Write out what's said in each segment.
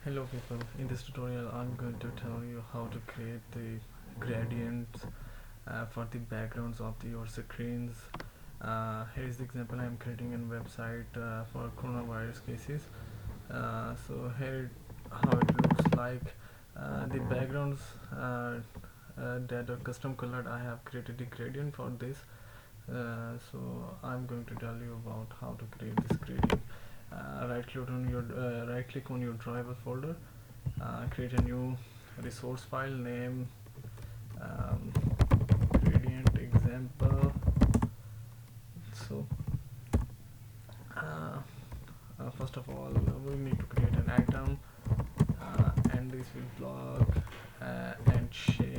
Hello people, in this tutorial I'm going to tell you how to create the gradients for the backgrounds of your screens. Here is the example. I'm creating a website for coronavirus cases. So here how it looks like. The backgrounds that are custom colored, I have created a gradient for this. So I'm going to tell you about how to create this gradient. Right click on your driver folder, create a new resource file, name um, gradient example. So first of all, we need to create an item, and this will block and shape.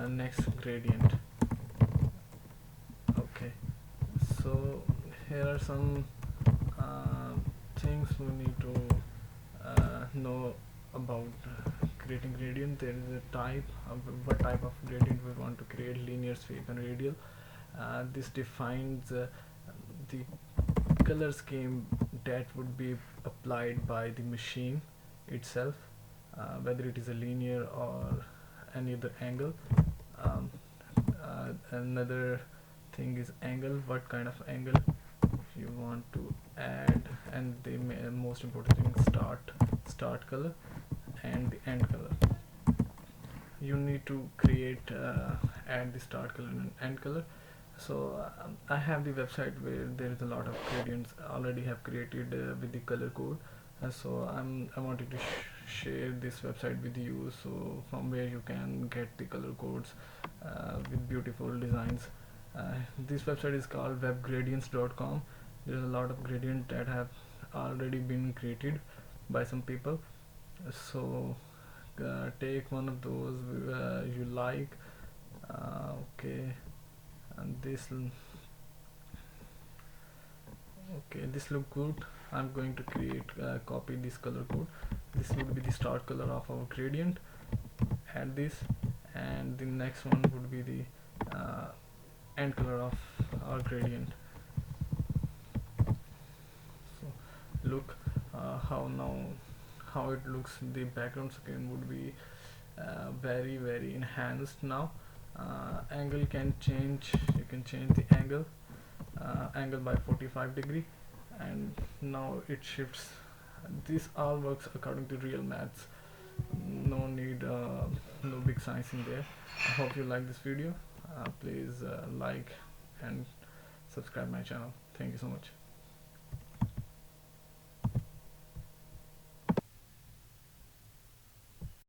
Next, gradient. Okay, so here are some uh, things we need to know about creating gradient. There is a type of what type of gradient we want to create: linear, sweep, and radial. This defines the color scheme that would be applied by the machine itself, whether it is a linear or any other angle. um, Another thing is angle, what kind of angle you want to add, and the most important thing, start color and the end color. You need to create add the start color and end color. So I have the website where there is a lot of gradients already have created with the color code. I wanted to share this website with you, so from where you can get the color codes with beautiful designs. This website is called webgradients.com. There's a lot of gradient that have already been created by some people. So take one of those you like. Okay, and this look good. I'm going to create copy this color code. This would be the start color of our gradient. Add this, and the next one would be the end color of our gradient. So look how it looks. The background screen would be very enhanced now. Angle can change. You can change the angle by 45 degree, and now it shifts. This all works according to real maths. No need no big science in there. I hope you like this video. Please like and subscribe my channel. Thank you so much.